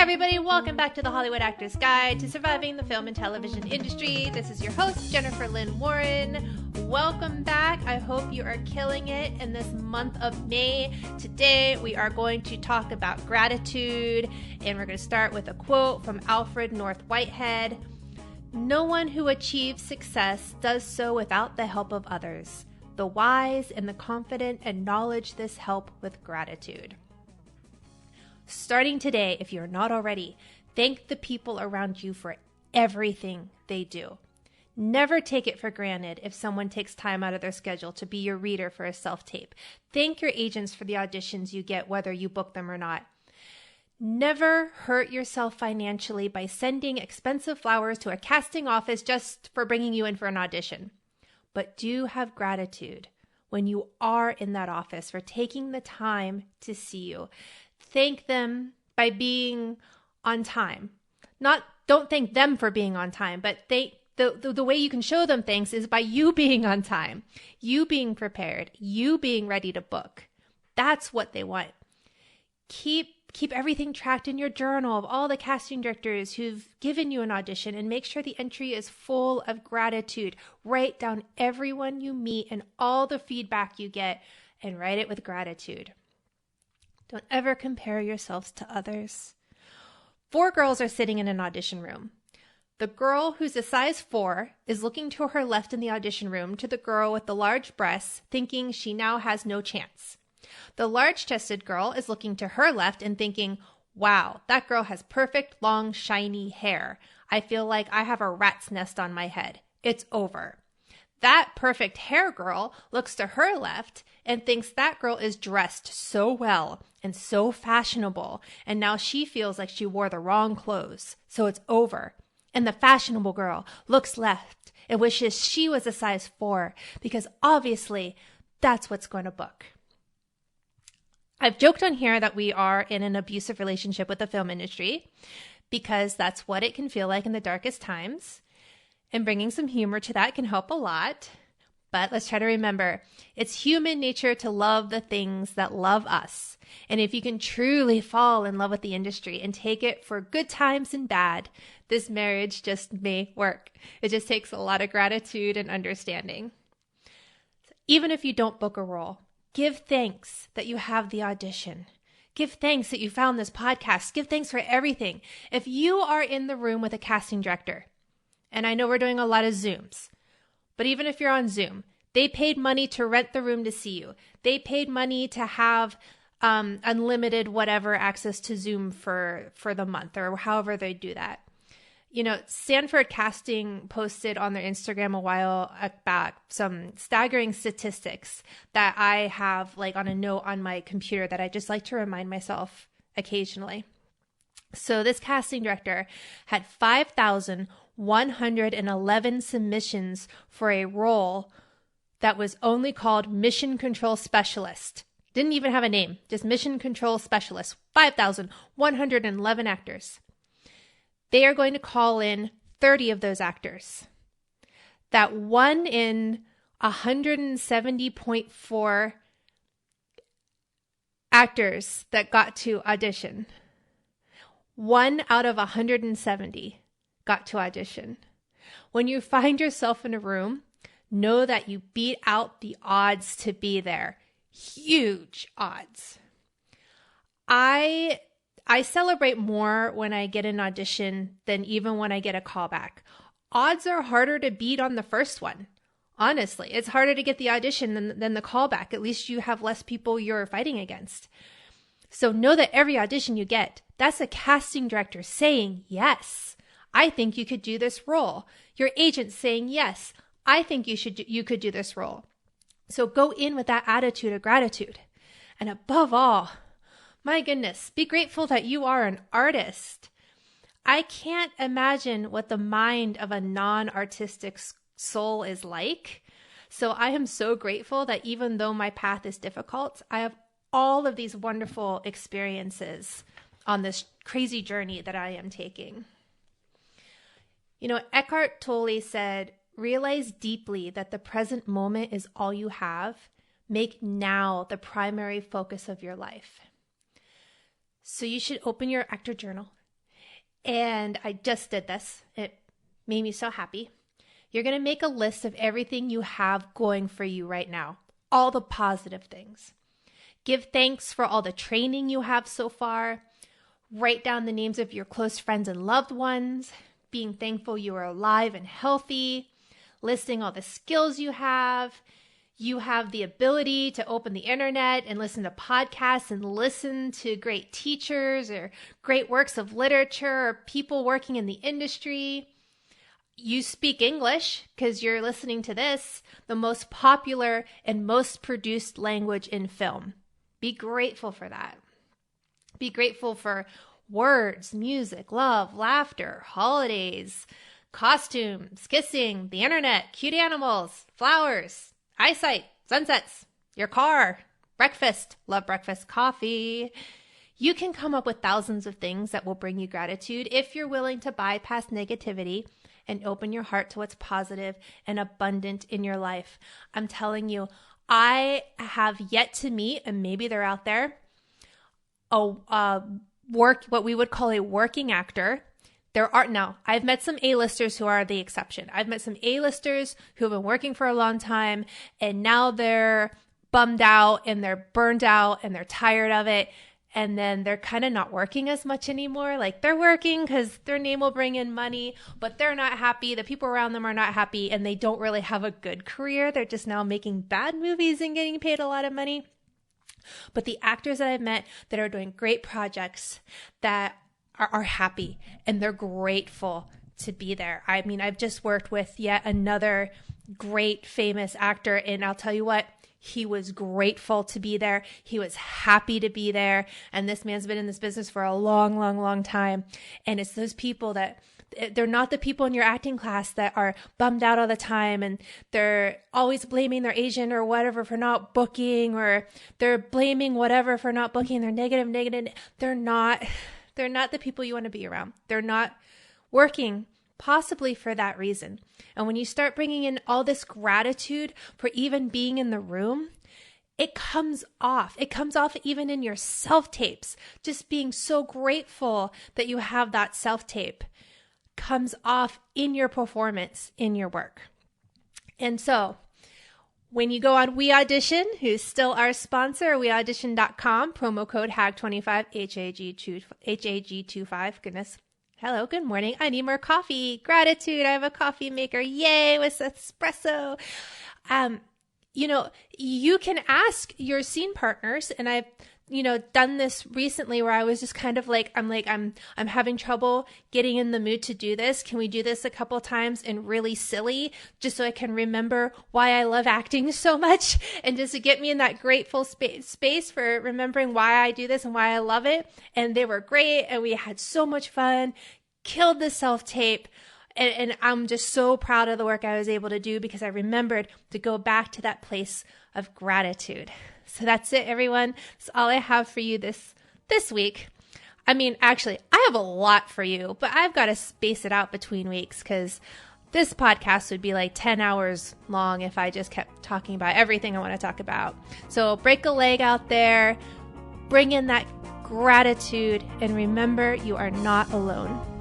everybody, welcome back to the Hollywood Actor's Guide to Surviving the Film and Television Industry. This is your host, Jennifer Lynn Warren. Welcome back. I hope you are killing it in this month of May. Today, we are going to talk about gratitude, and we're going to start with a quote from Alfred North Whitehead. "No one who achieves success does so without the help of others. The wise and the confident acknowledge this help with gratitude." Starting today, if you're not already, thank the people around you for everything they do. Never take it for granted if someone takes time out of their schedule to be your reader for a self-tape. Thank your agents for the auditions you get, whether you book them or not. Never hurt yourself financially by sending expensive flowers to a casting office just for bringing you in for an audition. But do have gratitude when you are in that office for taking the time to see you. Thank them by being on time. Don't thank them for being on time, but the way you can show them thanks is by you being on time, you being prepared, you being ready to book. That's what they want. Keep everything tracked in your journal of all the casting directors who've given you an audition, and make sure the entry is full of gratitude. Write down everyone you meet and all the feedback you get, and write it with gratitude. Don't ever compare yourselves to others. 4 girls are sitting in an audition room. The girl who's a size 4 is looking to her left in the audition room to the girl with the large breasts, thinking she now has no chance. The large-chested girl is looking to her left and thinking, "Wow, that girl has perfect, long, shiny hair. I feel like I have a rat's nest on my head. It's over." That perfect hair girl looks to her left and thinks that girl is dressed so well and so fashionable, and now she feels like she wore the wrong clothes, so it's over. And the fashionable girl looks left and wishes she was a size 4, because obviously that's what's going to book. I've joked on here that we are in an abusive relationship with the film industry, because that's what it can feel like in the darkest times. And bringing some humor to that can help a lot. But let's try to remember, it's human nature to love the things that love us. And if you can truly fall in love with the industry and take it for good times and bad, this marriage just may work. It just takes a lot of gratitude and understanding. Even if you don't book a role, give thanks that you have the audition. Give thanks that you found this podcast. Give thanks for everything. If you are in the room with a casting director, and I know we're doing a lot of Zooms, but even if you're on Zoom, they paid money to rent the room to see you. They paid money to have unlimited whatever access to Zoom for the month, or however they do that. You know, Stanford Casting posted on their Instagram a while back some staggering statistics that I have like on a note on my computer that I just like to remind myself occasionally. So this casting director had 5,111 submissions for a role that was only called Mission Control Specialist. Didn't even have a name, just Mission Control Specialist. 5,111 actors. They are going to call in 30 of those actors. That 1 in 170.4 actors that got to audition. 1 out of 170 got to audition. When you find yourself in a room, know that you beat out the odds to be there. Huge odds. I celebrate more when I get an audition than even when I get a callback. Odds are harder to beat on the first one. Honestly, it's harder to get the audition than the callback. At least you have less people you're fighting against. So know that every audition you get, that's a casting director saying, "Yes, I think you could do this role." Your agent saying, "Yes, I think you could do this role." So go in with that attitude of gratitude. And above all, my goodness, be grateful that you are an artist. I can't imagine what the mind of a non-artistic soul is like. So I am so grateful that even though my path is difficult, I have all of these wonderful experiences on this crazy journey that I am taking. You know, Eckhart Tolle said, "Realize deeply that the present moment is all you have. Make now the primary focus of your life." So you should open your actor journal And I just did this. It made me so happy. You're going to make a list of everything you have going for you right now, all the positive things. Give thanks for all the training you have so far. Write down the names of your close friends and loved ones, being thankful you are alive and healthy, listing all the skills you have. You have the ability to open the internet and listen to podcasts and listen to great teachers or great works of literature or people working in the industry. You speak English because you're listening to this, the most popular and most produced language in film. Be grateful for that. Be grateful for words, music, love, laughter, holidays, costumes, kissing, the internet, cute animals, flowers, eyesight, sunsets, your car, breakfast, love breakfast, coffee. You can come up with thousands of things that will bring you gratitude if you're willing to bypass negativity and open your heart to what's positive and abundant in your life. I'm telling you, I have yet to meet, and maybe they're out there, what we would call a working actor. I've met some A-listers who are the exception. I've met some A-listers who have been working for a long time, and now they're bummed out and they're burned out and they're tired of it. And then they're kind of not working as much anymore. Like, they're working because their name will bring in money, but they're not happy. The people around them are not happy, and they don't really have a good career. They're just now making bad movies and getting paid a lot of money. But the actors that I've met that are doing great projects that are happy and they're grateful to be there. I mean, I've just worked with yet another great famous actor, and I'll tell you what, he was grateful to be there. He was happy to be there. And this man's been in this business for a long, long, long time. And it's those people that they're not the people in your acting class that are bummed out all the time and they're always blaming their agent or whatever for not booking, or they're blaming whatever for not booking. They're negative. They're not the people you want to be around. They're not working possibly for that reason. And when you start bringing in all this gratitude for even being in the room, it comes off. It comes off even in your self-tapes. Just being so grateful that you have that self-tape comes off in your performance, in your work. And so when you go on We Audition, who's still our sponsor, weaudition.com, promo code HAG25, HAG25, goodness. Hello, good morning. I need more coffee. Gratitude. I have a coffee maker. Yay, with espresso. You can ask your scene partners, and I've, done this recently where I was just kind of I'm having trouble getting in the mood to do this. Can we do this a couple times and really silly, just so I can remember why I love acting so much, and just to get me in that grateful space for remembering why I do this and why I love it. And they were great, and we had so much fun, killed the self-tape. And I'm just so proud of the work I was able to do because I remembered to go back to that place of gratitude. So that's it, everyone. That's all I have for you this week. I mean, actually, I have a lot for you, but I've got to space it out between weeks because this podcast would be like 10 hours long if I just kept talking about everything I want to talk about. So break a leg out there, bring in that gratitude, and remember, you are not alone.